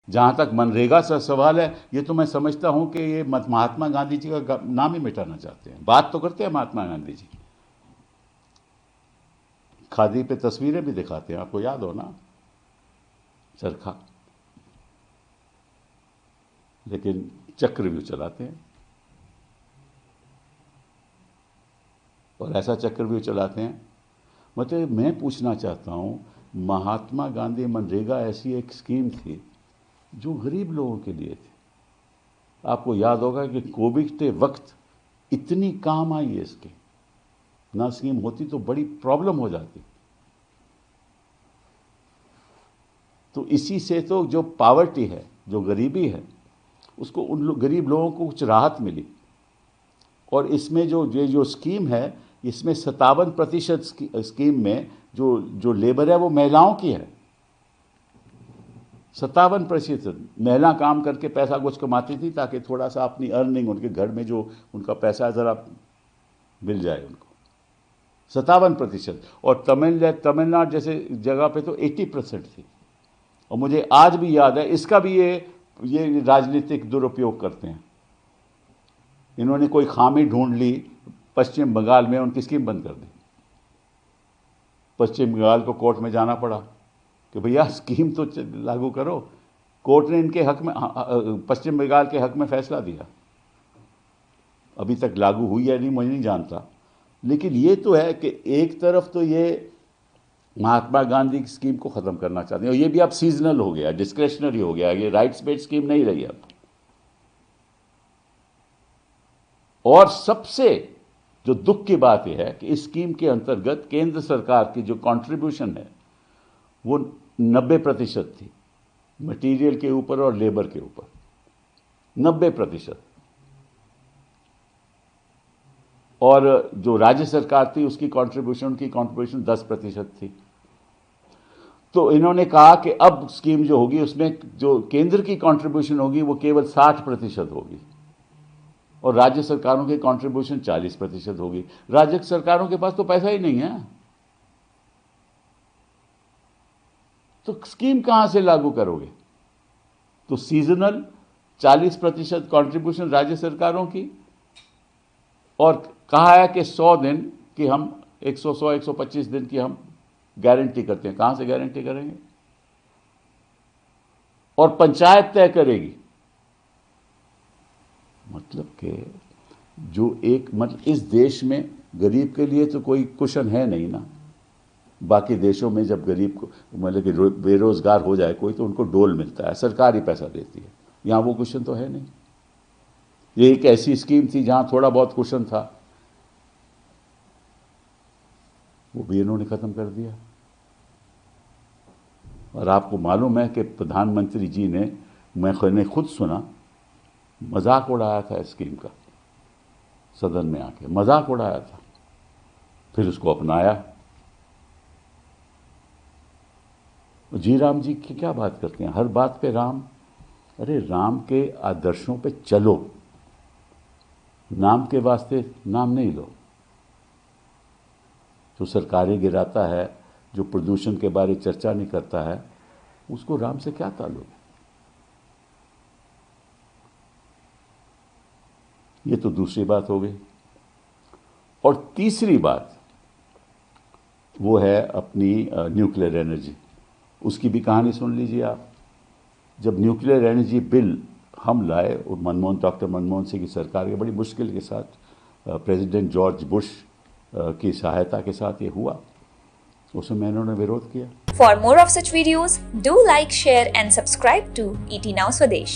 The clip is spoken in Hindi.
जहाँ तक मनरेगा से सवाल है, ये तो मैं समझता हूँ कि ये महात्मा गांधी जी का नाम ही मिटाना चाहते हैं। बात तो करते हैं महात्मा गांधी जी, खादी पे तस्वीरें भी दिखाते हैं, आपको याद हो ना, चरखा, लेकिन चक्रव्यूह चलाते हैं। और ऐसा चक्रव्यूह चलाते हैं, मतलब मैं पूछना चाहता हूँ, महात्मा गांधी मनरेगा ऐसी एक स्कीम थी जो गरीब लोगों के लिए थी। आपको याद होगा कि कोविड के वक्त इतनी काम आई है इसकी, ना स्कीम होती तो बड़ी प्रॉब्लम हो जाती। तो इसी से तो जो पावर्टी है, जो गरीबी है, उसको गरीब लोगों को कुछ राहत मिली। और इसमें जो स्कीम है, इसमें 57% स्कीम में जो लेबर है वो महिलाओं की है। 57% महिला काम करके पैसा कुछ कमाती थी ताकि थोड़ा सा अपनी अर्निंग, उनके घर में जो उनका पैसा ज़रा मिल जाए उनको। 57%। और तमिलनाडु जैसे जगह पे तो 80% थी। और मुझे आज भी याद है, इसका भी ये राजनीतिक दुरुपयोग करते हैं। इन्होंने कोई खामी ढूंढ ली पश्चिम बंगाल में, उनकी स्कीम बंद कर दी। पश्चिम बंगाल को कोर्ट में जाना पड़ा कि भैया स्कीम तो लागू करो। कोर्ट ने इनके हक में, पश्चिम बंगाल के हक में फैसला दिया। अभी तक लागू हुई है नहीं, मुझे नहीं जानता, लेकिन ये तो है कि एक तरफ तो ये महात्मा गांधी की स्कीम को ख़त्म करना चाहते हैं, और ये भी अब सीजनल हो गया, डिस्क्रेशनरी हो गया, ये राइट्स बेस्ड स्कीम नहीं रही अब। और सबसे जो दुख की बात यह है कि इस स्कीम के अंतर्गत केंद्र सरकार की जो कंट्रीब्यूशन है वो 90% थी, मटेरियल के ऊपर और लेबर के ऊपर 90%। और जो राज्य सरकार थी उसकी कंट्रीब्यूशन 10% थी। तो इन्होंने कहा कि अब स्कीम जो होगी उसमें जो केंद्र की कंट्रीब्यूशन होगी वो केवल 60% होगी और राज्य सरकारों की कंट्रीब्यूशन 40% होगी। राज्य सरकारों के पास तो पैसा ही नहीं है, तो स्कीम कहां से लागू करोगे? तो सीजनल 40% कंट्रीब्यूशन राज्य सरकारों की, और कहा है कि 100 दिन की हम 125 दिन की हम गारंटी करते हैं। कहां से गारंटी करेंगे? और पंचायत तय करेगी। मतलब कि जो मतलब इस देश में गरीब के लिए तो कोई कुशन है नहीं ना। बाकी देशों में जब गरीब को मतलब कि बेरोजगार हो जाए कोई तो उनको डोल मिलता है, सरकार ही पैसा देती है। यहाँ वो कुशन तो है नहीं। ये एक ऐसी स्कीम थी जहाँ थोड़ा बहुत कुशन था, वो भी इन्होंने ख़त्म कर दिया। और आपको मालूम है कि प्रधानमंत्री जी ने, मैंने खुद सुना, मजाक उड़ाया था इस स्कीम का, सदन में आके मजाक उड़ाया था, फिर उसको अपनाया। जी राम जी की क्या बात करते हैं, हर बात पे राम। अरे राम के आदर्शों पे चलो, नाम के वास्ते नाम नहीं लो। जो सरकारें गिराता है, जो प्रदूषण के बारे चर्चा नहीं करता है, उसको राम से क्या ताल्लुक? ये तो दूसरी बात हो गई। और तीसरी बात वो है अपनी न्यूक्लियर एनर्जी। उसकी भी कहानी सुन लीजिए आप। जब न्यूक्लियर एनर्जी बिल हम लाए और डॉक्टर मनमोहन सिंह की सरकार के बड़ी मुश्किल के साथ, प्रेसिडेंट जॉर्ज बुश की सहायता के साथ ये हुआ, उस समय इन्होंने विरोध किया। For more of such videos, do like, share and subscribe to ET Now Swadesh.